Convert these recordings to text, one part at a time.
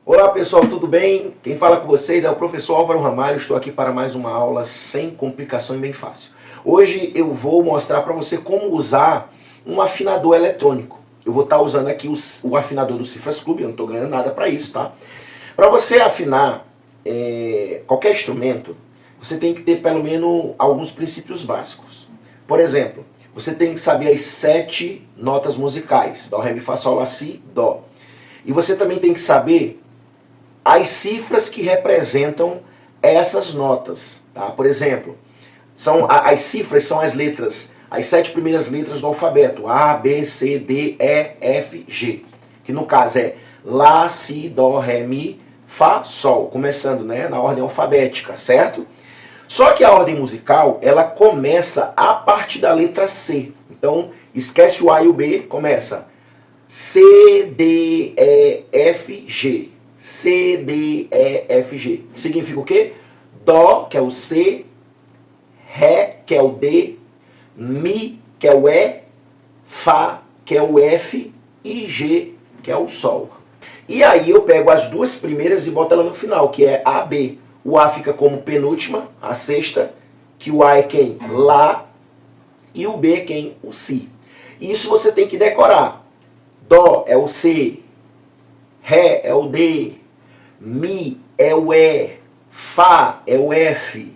Olá pessoal, tudo bem? Quem fala com vocês é o professor Álvaro Ramalho. Estou aqui para mais uma aula sem complicação e bem fácil. Hoje eu vou mostrar para você como usar um afinador eletrônico. Eu vou estar usando aqui o afinador do Cifras Club, eu não estou ganhando nada para isso, tá? Para você afinar qualquer instrumento, você tem que ter pelo menos alguns princípios básicos. Por exemplo, você tem que saber as 7 notas musicais: Dó, Ré, Mi, Fá, Sol, Lá, Si, Dó. E você também tem que saber as cifras que representam essas notas. Tá? Por exemplo, as cifras são as letras, as 7 primeiras letras do alfabeto: A, B, C, D, E, F, G. Que no caso é Lá, Si, Dó, Ré, Mi, Fá, Sol. Começando, né, na ordem alfabética, certo? Só que a ordem musical, ela começa a partir da letra C. Então, esquece o A e o B, começa C, D, E, F, G. C, D, E, F, G. Que significa o quê? Dó, que é o C, Ré, que é o D, Mi, que é o E, Fá, que é o F, e G, que é o Sol. E aí eu pego as duas primeiras e boto ela no final, que é A, B. O A fica como penúltima, a sexta, que o A é quem? Lá, e o B é quem? O Si. E isso você tem que decorar. Dó é o C, Ré é o D, Mi é o E, Fá é o F,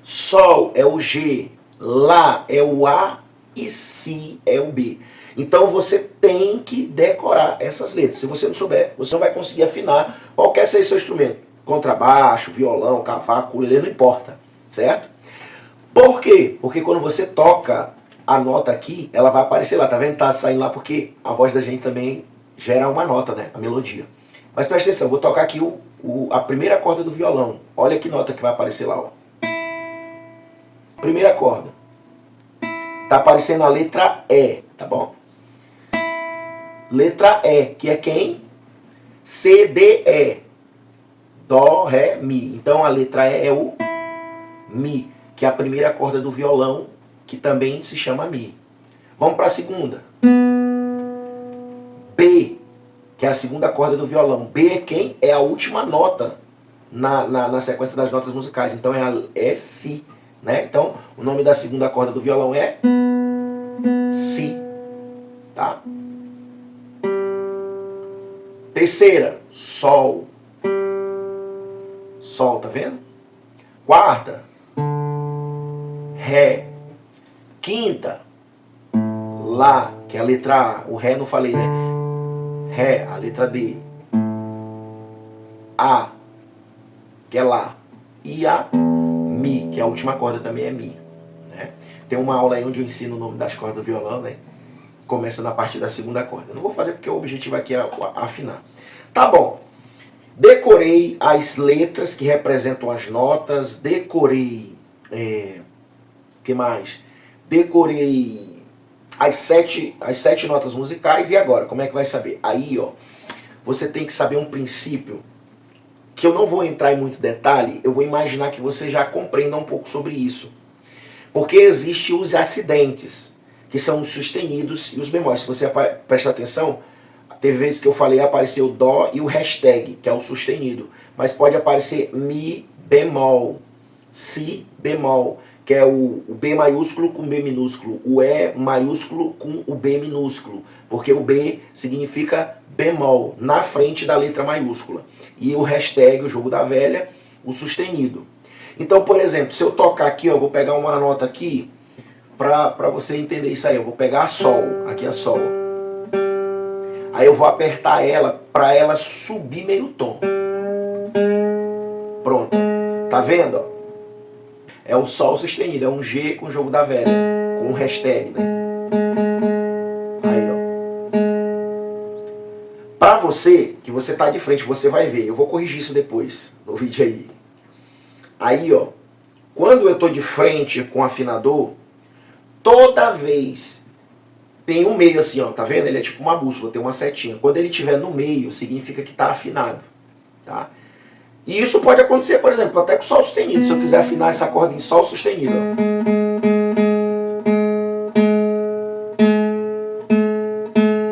Sol é o G, Lá é o A e Si é o B. Então você tem que decorar essas letras. Se você não souber, você não vai conseguir afinar qualquer seja seu instrumento. Contrabaixo, violão, cavaco, ukulele, não importa, certo? Por quê? Porque quando você toca a nota aqui, ela vai aparecer lá, tá vendo? Tá saindo lá porque a voz da gente também gera uma nota, né? A melodia. Mas presta atenção, vou tocar aqui a primeira corda do violão. Olha que nota que vai aparecer lá, ó. Primeira corda. Tá aparecendo a letra E, tá bom? Letra E, que é quem? C, D, E. Dó, Ré, Mi. Então a letra E é o Mi, que é a primeira corda do violão, que também se chama Mi. Vamos para a segunda. B, que é a segunda corda do violão. B é quem? É a última nota na sequência das notas musicais. Então é Si. Né? Então o nome da segunda corda do violão é Si. Tá? Terceira, Sol. Sol, tá vendo? Quarta, Ré. Quinta, Lá, que é a letra A. O Ré não falei, né? Ré, a letra D. A, que é Lá. E a Mi, que é a última corda também é Mi. Né? Tem uma aula aí onde eu ensino o nome das cordas do violão, né? Começa na parte da segunda corda. Eu não vou fazer porque o objetivo aqui é afinar. Tá bom. Decorei as letras que representam as notas. Decorei... o que mais? Decorei as sete notas musicais. E agora, como é que vai saber? Aí, ó, você tem que saber um princípio que eu não vou entrar em muito detalhe. Eu vou imaginar que você já compreenda um pouco sobre isso. Porque existem os acidentes, que são os sustenidos e os bemóis. Se você prestar atenção, teve vezes que eu falei, apareceu o Dó e o hashtag, que é o sustenido. Mas pode aparecer Mi bemol, Si bemol, que é o B maiúsculo com B minúsculo, o E maiúsculo com o B minúsculo, porque o B significa bemol, na frente da letra maiúscula. E o hashtag, o jogo da velha, o sustenido. Então, por exemplo, se eu tocar aqui, ó, eu vou pegar uma nota aqui, para você entender isso aí. Eu vou pegar a Sol, aqui a Sol. Aí eu vou apertar ela para ela subir meio tom. Pronto. Tá vendo? Ó? É o Sol sustenido, é um G com o jogo da velha, com um hashtag, né? Aí, ó. Pra você, que você tá de frente, você vai ver. Eu vou corrigir isso depois, no vídeo aí. Aí, ó. Quando eu tô de frente com o afinador, toda vez tem um meio assim, ó, tá vendo? Ele é tipo uma bússola, tem uma setinha. Quando ele estiver no meio, significa que tá afinado, tá? E isso pode acontecer, por exemplo, até com Sol sustenido. Se eu quiser afinar essa corda em Sol sustenido, ó.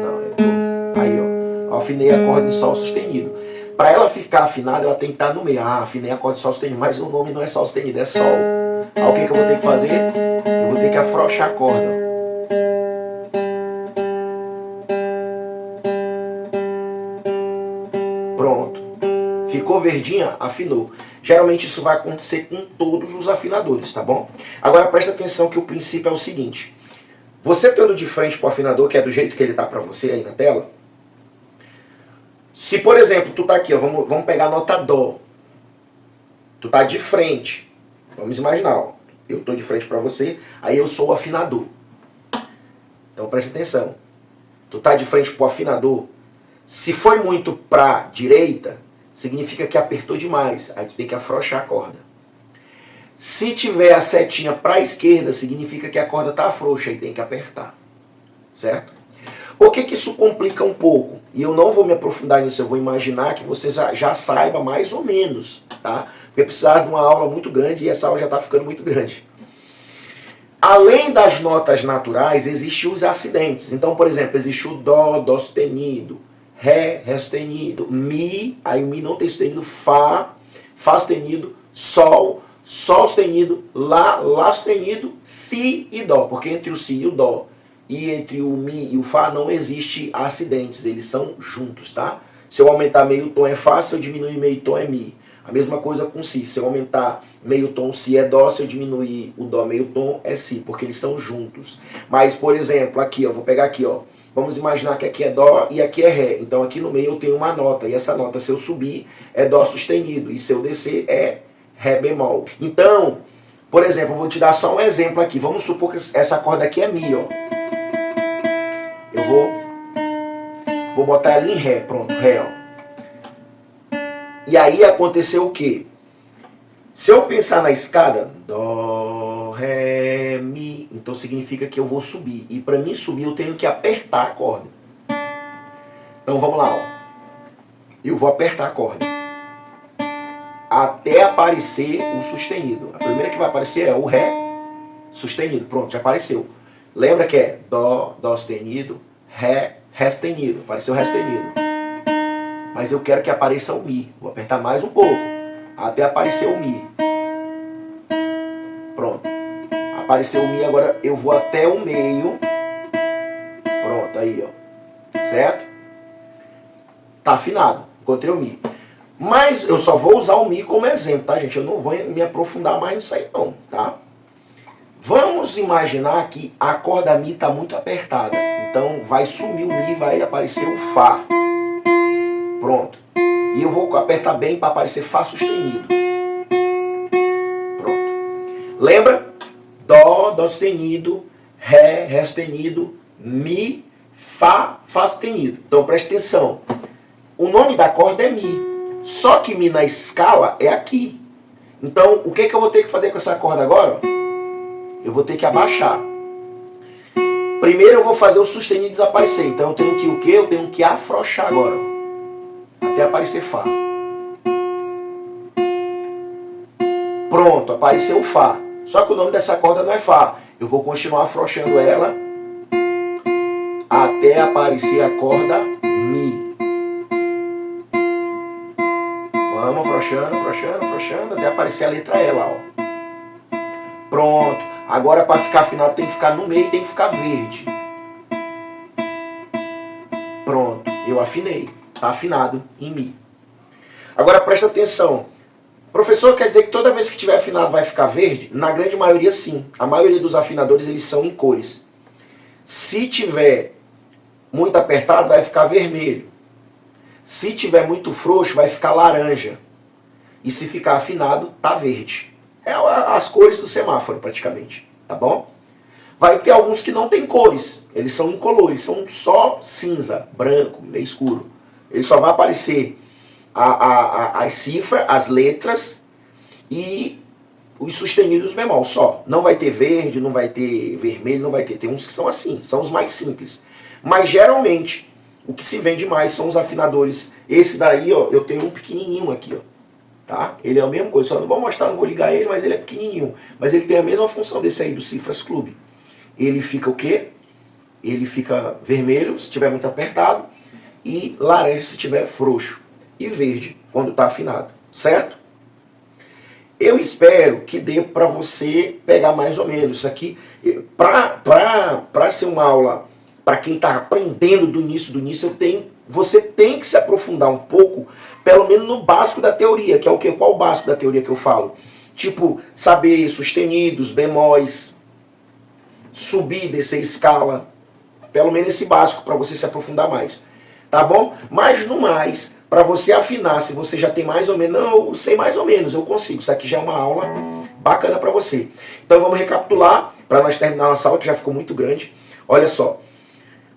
Não, aí, ó. Eu afinei a corda em Sol sustenido. para ela ficar afinada, ela tem que estar no meio. Ah, afinei acorde sol sustenido, mas o nome não é sol sustenido, é sol. Aí o que eu vou ter que fazer? Eu vou ter que afrouxar a corda. Pronto. Ficou verdinha? Afinou. Geralmente isso vai acontecer com todos os afinadores, tá bom? Agora presta atenção que o princípio é o seguinte. Você estando de frente para o afinador, que é do jeito que ele tá para você aí na tela, se por exemplo, tu tá aqui, ó, vamos pegar a nota Dó. Tu tá de frente. Vamos imaginar, ó. Eu tô de frente para você, aí eu sou o afinador. Então presta atenção. Tu tá de frente pro afinador. Se foi muito pra direita, significa que apertou demais. Aí tu tem que afrouxar a corda. Se tiver a setinha para a esquerda, significa que a corda está frouxa e tem que apertar. Certo? Por que isso complica um pouco? E eu não vou me aprofundar nisso, eu vou imaginar que você já saiba mais ou menos. Tá? Porque precisar de uma aula muito grande e essa aula já está ficando muito grande. Além das notas naturais, existem os acidentes. Então, por exemplo, existe o Dó, Dó sustenido, Ré, Ré sustenido, Mi, aí o Mi não tem sustenido, Fá, Fá sustenido, Sol, Sol sustenido, Lá sustenido, Si e Dó. Porque entre o Si e o Dó e entre o Mi e o Fá não existe acidentes, eles são juntos, tá? Se eu aumentar meio tom é Fá, se eu diminuir meio tom é Mi. A mesma coisa com Si, se eu aumentar meio tom Si é Dó, se eu diminuir o Dó meio tom é Si, porque eles são juntos. Mas, por exemplo, aqui, ó, vou pegar aqui, ó. Vamos imaginar que aqui é Dó e aqui é Ré. Então aqui no meio eu tenho uma nota. E essa nota, se eu subir, é Dó sustenido. E se eu descer, é Ré bemol. Então, por exemplo, eu vou te dar só um exemplo aqui. Vamos supor que essa corda aqui é Mi, ó. Eu vou botar ela em Ré. Pronto, Ré, ó. E aí aconteceu o quê? Se eu pensar na escada, Dó, Ré, Mi, então significa que eu vou subir. E para mim subir eu tenho que apertar a corda. Então vamos lá, ó. Eu vou apertar a corda. Até aparecer o sustenido. A primeira que vai aparecer é o Ré sustenido. Pronto, já apareceu. Lembra que é Dó, Dó sustenido, Ré, Ré sustenido. Apareceu o Ré sustenido. Mas eu quero que apareça o Mi. Vou apertar mais um pouco. Até aparecer o Mi. Pronto. Apareceu o Mi, agora eu vou até o meio. Pronto, aí, ó. Certo? Tá afinado. Encontrei o Mi. Mas eu só vou usar o Mi como exemplo, tá, gente? Eu não vou me aprofundar mais nisso aí, não, tá? Vamos imaginar que a corda Mi tá muito apertada. Então vai sumir o Mi e vai aparecer o Fá. Pronto. E eu vou apertar bem para aparecer Fá sustenido. Pronto. Lembra? Dó, Dó sustenido, Ré, Ré sustenido, Mi, Fá, Fá sustenido. Então presta atenção. O nome da corda é Mi. Só que Mi na escala é aqui. Então o que eu vou ter que fazer com essa corda agora? Eu vou ter que abaixar. Primeiro eu vou fazer o sustenido desaparecer. Então eu tenho que o quê? Eu tenho que afrouxar agora. Até aparecer Fá. Pronto, apareceu o Fá. Só que o nome dessa corda não é Fá. Eu vou continuar afrouxando ela até aparecer a corda Mi. Vamos afrouxando, afrouxando, afrouxando até aparecer a letra E lá, ó. Pronto. Agora para ficar afinado tem que ficar no meio e tem que ficar verde. Pronto, eu afinei. Está afinado em Mi. Agora presta atenção. Professor, quer dizer que toda vez que tiver afinado vai ficar verde? Na grande maioria sim. A maioria dos afinadores eles são em cores. Se tiver muito apertado vai ficar vermelho. Se tiver muito frouxo vai ficar laranja. E se ficar afinado tá verde. É as cores do semáforo praticamente. Tá bom? Vai ter alguns que não tem cores. Eles são incolores. São só cinza, branco, meio escuro. Ele só vai aparecer as cifras, as letras e os sustenidos bemol só. Não vai ter verde, não vai ter vermelho, não vai ter. Tem uns que são assim, são os mais simples. Mas geralmente, o que se vende mais são os afinadores. Esse daí, ó, eu tenho um pequenininho aqui, ó. Tá? Ele é a mesma coisa, só não vou mostrar, não vou ligar ele, mas ele é pequenininho. Mas ele tem a mesma função desse aí, do Cifras Club. Ele fica o quê? Ele fica vermelho, se estiver muito apertado. E laranja se tiver frouxo. e verde quando está afinado, certo? Eu espero que dê para você pegar mais ou menos isso aqui. Para ser uma aula, para quem está aprendendo do início, você tem que se aprofundar um pouco, pelo menos no básico da teoria, que é o quê? Qual o básico da teoria que eu falo? Tipo, saber sustenidos, bemóis, subir, descer escala, pelo menos esse básico para você se aprofundar mais, tá bom? Mas no mais, para você afinar, se você já tem mais ou menos, não, eu sei mais ou menos, eu consigo, isso aqui já é uma aula bacana para você. Então vamos recapitular, para nós terminar nossa aula, que já ficou muito grande. Olha só,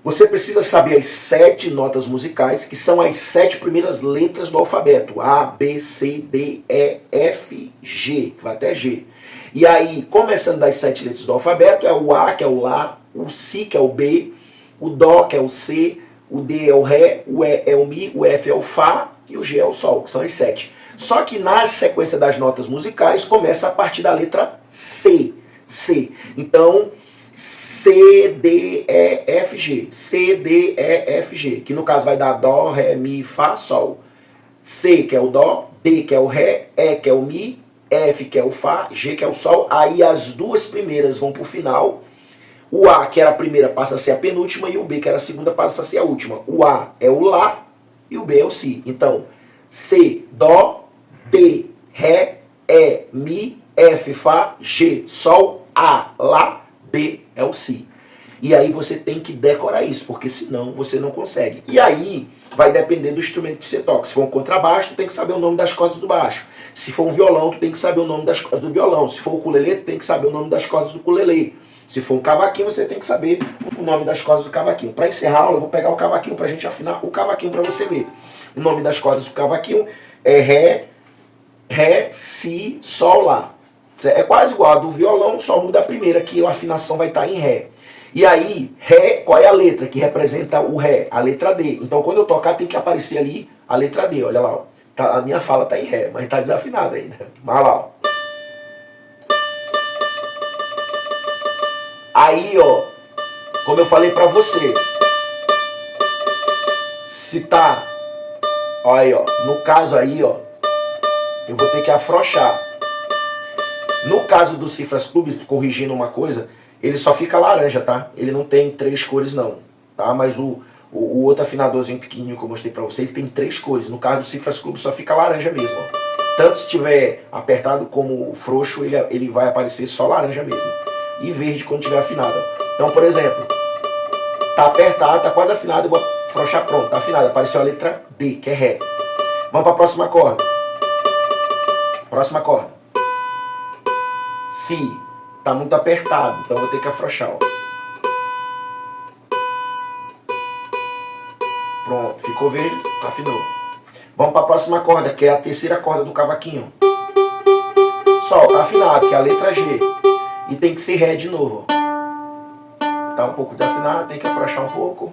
você precisa saber as 7 notas musicais, que são as 7 primeiras letras do alfabeto, A, B, C, D, E, F, G, que vai até G. E aí, começando das 7 letras do alfabeto, é o A, que é o Lá, o Si, que é o B, o Dó, que é o C, o D é o Ré, o E é o Mi, o F é o Fá e o G é o Sol, que são as 7. Só que na sequência das notas musicais começa a partir da letra C. C. Então, C, D, E, F, G. C, D, E, F, G. Que no caso vai dar Dó, Ré, Mi, Fá, Sol. C, que é o Dó, D, que é o Ré, E, que é o Mi, F, que é o Fá, G, que é o Sol. Aí as duas primeiras vão para o final. O A, que era a primeira, passa a ser a penúltima, e o B, que era a segunda, passa a ser a última. O A é o Lá e o B é o Si. Então, C, Dó, D, Ré, E, Mi, F, Fá, G, Sol, A, Lá, B é o Si. E aí você tem que decorar isso, porque senão você não consegue. E aí vai depender do instrumento que você toca. Se for um contrabaixo, tu tem que saber o nome das cordas do baixo. Se for um violão, tu tem que saber o nome das cordas do violão. Se for um ukulele, tu tem que saber o nome das cordas do ukulele. Se for um cavaquinho, você tem que saber o nome das cordas do cavaquinho. Para encerrar a aula, eu vou pegar o cavaquinho para a gente afinar o cavaquinho para você ver. O nome das cordas do cavaquinho é Ré, Si, Sol, Lá. É quase igual a do violão, só muda a primeira, que a afinação vai estar em Ré. E aí, Ré, qual é a letra que representa o Ré? A letra D. Então, quando eu tocar, tem que aparecer ali a letra D. Olha lá, ó. Tá, a minha fala está em Ré, mas está desafinada ainda. Mas lá, ó. Aí, ó, como eu falei pra você, se tá, ó aí, ó, no caso aí, ó, eu vou ter que afrouxar. No caso do Cifras Club, corrigindo uma coisa, ele só fica laranja, tá? Ele não tem 3 cores não, tá? Mas o outro afinadorzinho pequenininho que eu mostrei pra você, ele tem 3 cores. No caso do Cifras Club só fica laranja mesmo, ó. Tanto se tiver apertado como frouxo, ele vai aparecer só laranja mesmo. E verde quando tiver afinado. Então, por exemplo, tá apertado, tá quase afinado, eu vou afrouxar, pronto, tá afinado. Apareceu a letra D, que é Ré. Vamos para a próxima corda. Próxima corda. Si. Tá muito apertado, então eu vou ter que afrouxar, ó. Pronto, ficou verde, afinou. Vamos para a próxima corda, que é a terceira corda do cavaquinho. Sol, tá afinado, que é a letra G. E tem que ser Ré de novo. Tá um pouco desafinado, tem que afrouxar um pouco.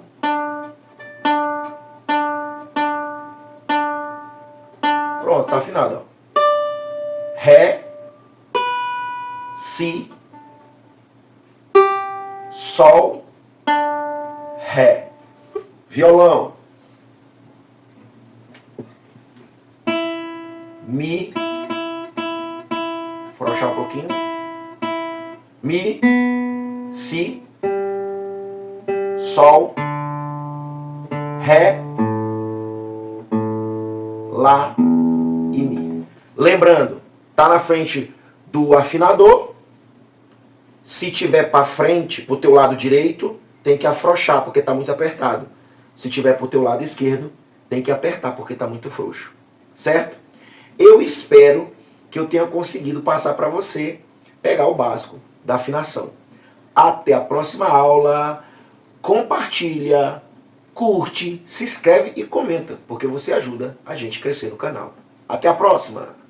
Pronto, tá afinado, ó. Ré, Si, Sol, Ré. Violão. Mi. Afrouxar um pouquinho. Mi, Si, Sol, Ré, Lá e Mi. Lembrando, tá na frente do afinador. Se tiver para frente, pro teu lado direito, tem que afrouxar porque tá muito apertado. Se tiver pro teu lado esquerdo, tem que apertar porque tá muito frouxo. Certo? Eu espero que eu tenha conseguido passar para você pegar o básico da afinação. Até a próxima aula. Compartilha, curte, se inscreve e comenta, porque você ajuda a gente a crescer no canal. Até a próxima!